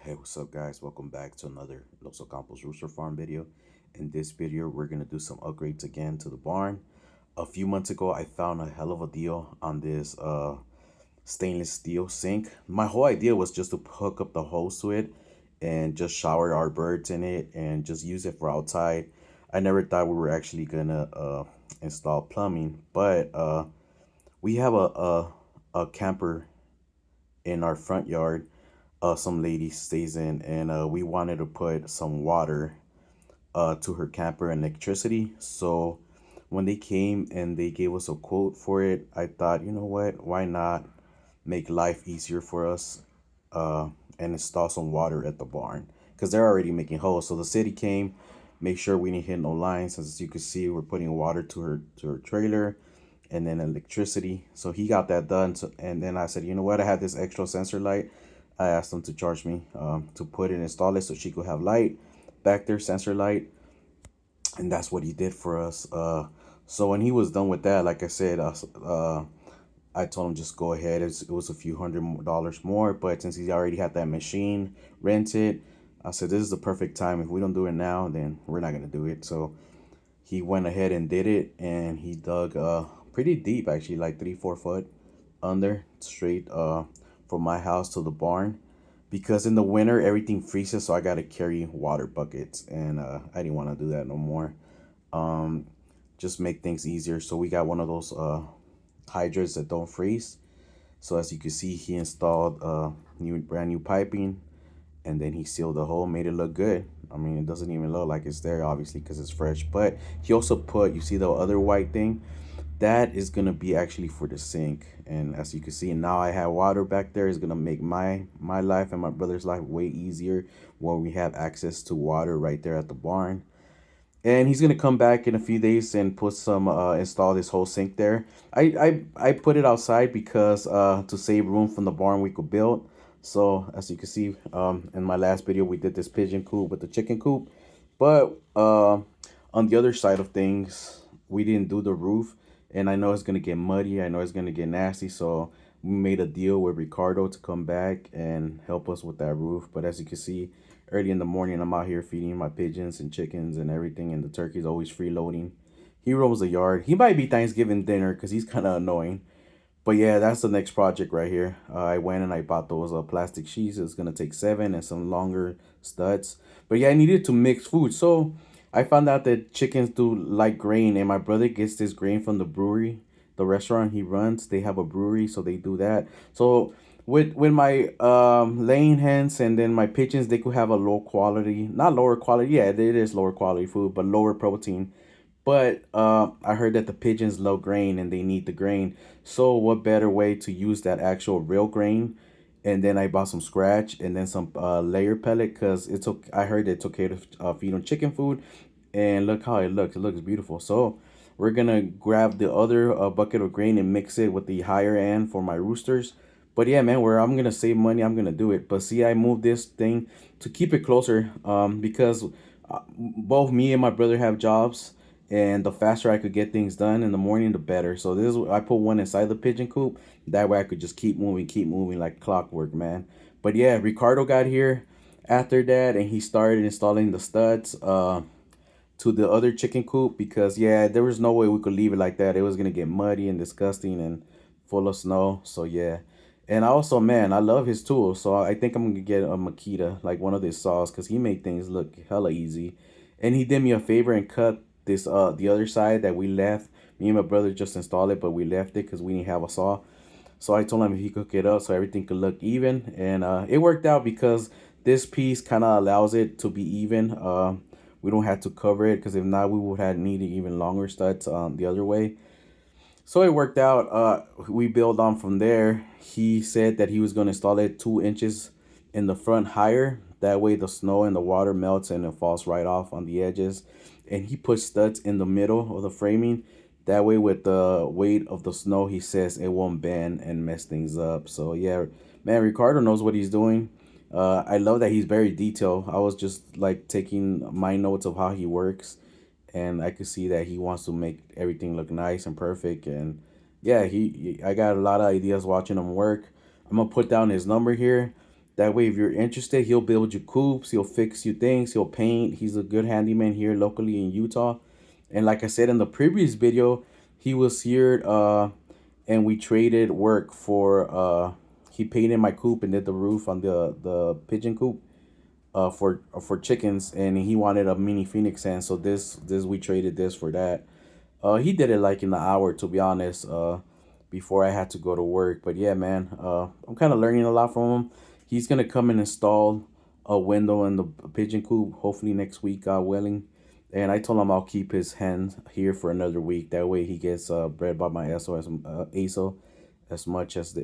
Hey, what's up, guys? Welcome back to another Los Ocampos Rooster Farm video. In this video, we're going to do some upgrades again to the barn. A few months ago, I found a hell of a deal on this stainless steel sink. My whole idea was just to hook up the hose to it and just shower our birds in it and just use it for outside. I never thought we were actually going to install plumbing, but we have a camper in our front yard. Some lady stays in, and we wanted to put some water to her camper and electricity. So when they came and they gave us a quote for it, I thought, you know what, why not make life easier for us and install some water at the barn, because they're already making holes. So the city came, make sure we didn't hit no lines. As you can see, we're putting water to her trailer and then electricity. So he got that done. So, and then I said, you know what, I had this extra sensor light. I asked them to charge me to put it, install it so she could have light back there, sensor light, and that's what he did for us. So when he was done with that, like I said, I told him just go ahead. It was a few $100 more, but since he already had that machine rented, I said this is the perfect time. If we don't do it now, then we're not gonna do it. So he went ahead and did it, and he dug pretty deep, actually, like 3-4 foot under straight from my house to the barn, because in the winter everything freezes, so I got to carry water buckets, and I didn't want to do that no more. um just make things easier, so we got one of those hydrants that don't freeze. So as you can see, he installed brand new piping, and then he sealed the hole, made it look good. I mean, it doesn't even look like it's there, obviously, because it's fresh. But he also put, you see the other white thing, that is gonna be actually for the sink. And as you can see, now I have water back there. It's gonna make my life and my brother's life way easier when we have access to water right there at the barn. And he's gonna come back in a few days and put some install this whole sink there. I put it outside because to save room from the barn we could build. So as you can see, in my last video we did this pigeon coop with the chicken coop, but on the other side of things, we didn't do the roof, and I know it's gonna get muddy, I know it's gonna get nasty. So we made a deal with Ricardo to come back and help us with that roof. But as you can see, early in the morning, I'm out here feeding my pigeons and chickens and everything, and the turkey's always freeloading. He roams the yard. He might be Thanksgiving dinner because he's kind of annoying. But yeah, that's the next project right here. I went and I bought those plastic sheets. It's gonna take 7 and some longer studs. But yeah, I needed to mix food. So I found out that chickens do like grain, and my brother gets this grain from the brewery, the restaurant he runs. They have a brewery, so they do that. So with my laying hens and then my pigeons, they could have a low quality, not lower quality. Yeah, it is lower quality food, but lower protein. But I heard that the pigeons love grain and they need the grain. So what better way to use that actual real grain? And then I bought some scratch and then some layer pellet, because I heard it's okay to feed them chicken food. And look how it looks. It looks beautiful. So we're gonna grab the other bucket of grain and mix it with the higher end for my roosters. But yeah, man, where I'm gonna save money, I'm gonna do it. But see, I moved this thing to keep it closer, because both me and my brother have jobs, and the faster I could get things done in the morning, the better. So this is, I put one inside the pigeon coop. That way I could just keep moving like clockwork, man. But yeah, Ricardo got here after that, and he started installing the studs to the other chicken coop, because yeah, there was no way we could leave it like that. It was gonna get muddy and disgusting and full of snow. So yeah. And also, man, I love his tools. So I think I'm gonna get a Makita, like one of his saws, because he made things look hella easy. And he did me a favor and cut this the other side that we left. Me and my brother just installed it, but we left it because we didn't have a saw. So I told him if he could get up so everything could look even, and it worked out because this piece kind of allows it to be even. We don't have to cover it, because if not, we would have needed even longer studs the other way. So it worked out. We built on from there. He said that he was going to install it 2 inches in the front higher. That way the snow and the water melts and it falls right off on the edges. And he put studs in the middle of the framing. That way, with the weight of the snow, he says it won't bend and mess things up. So yeah, man, Ricardo knows what he's doing. I love that he's very detailed. I was just like taking my notes of how he works, and I could see that he wants to make everything look nice and perfect. And yeah, I got a lot of ideas watching him work. I'm gonna put down his number here. That way, if you're interested, he'll build you coops, he'll fix you things, he'll paint. He's a good handyman here locally in Utah. And like I said in the previous video, he was here and we traded work for he painted my coop and did the roof on the pigeon coop for chickens, and he wanted a mini phoenix hen. So this we traded this for that. He did it like in an hour, to be honest, before I had to go to work. But yeah, man, I'm kind of learning a lot from him. He's gonna come and install a window in the pigeon coop hopefully next week, God willing. And I told him I'll keep his hen here for another week. That way he gets bred by my ASO as much as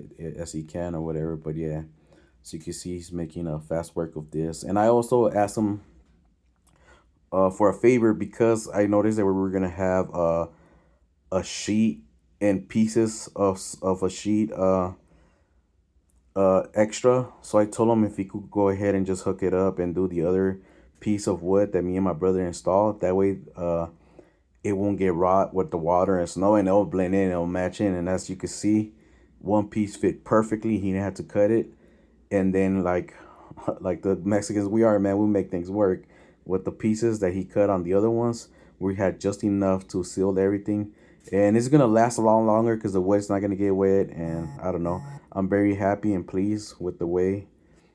he can or whatever. But yeah, so you can see he's making a fast work of this. And I also asked him for a favor because I noticed that we were gonna have a sheet and pieces of a sheet extra. So I told him if he could go ahead and just hook it up and do the other piece of wood that me and my brother installed. That way it won't get rot with the water and snow, and it'll blend in, it'll match in. And as you can see, one piece fit perfectly. He didn't have to cut it. And then like the Mexicans we are, man, we make things work. With the pieces that he cut on the other ones, we had just enough to seal everything. And it's gonna last a lot longer because the wood's not gonna get wet. And I don't know, I'm very happy and pleased with the way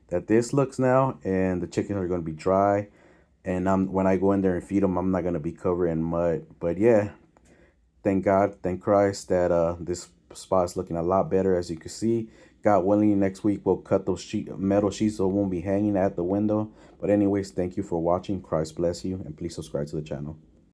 that this looks now. And the chickens are gonna be dry. And when I go in there and feed them, I'm not gonna be covered in mud. But yeah, thank God, thank Christ that this spot's looking a lot better. As you can see, God willing, next week we'll cut those metal sheets so it won't be hanging at the window. But anyways, thank you for watching. Christ bless you, and please subscribe to the channel.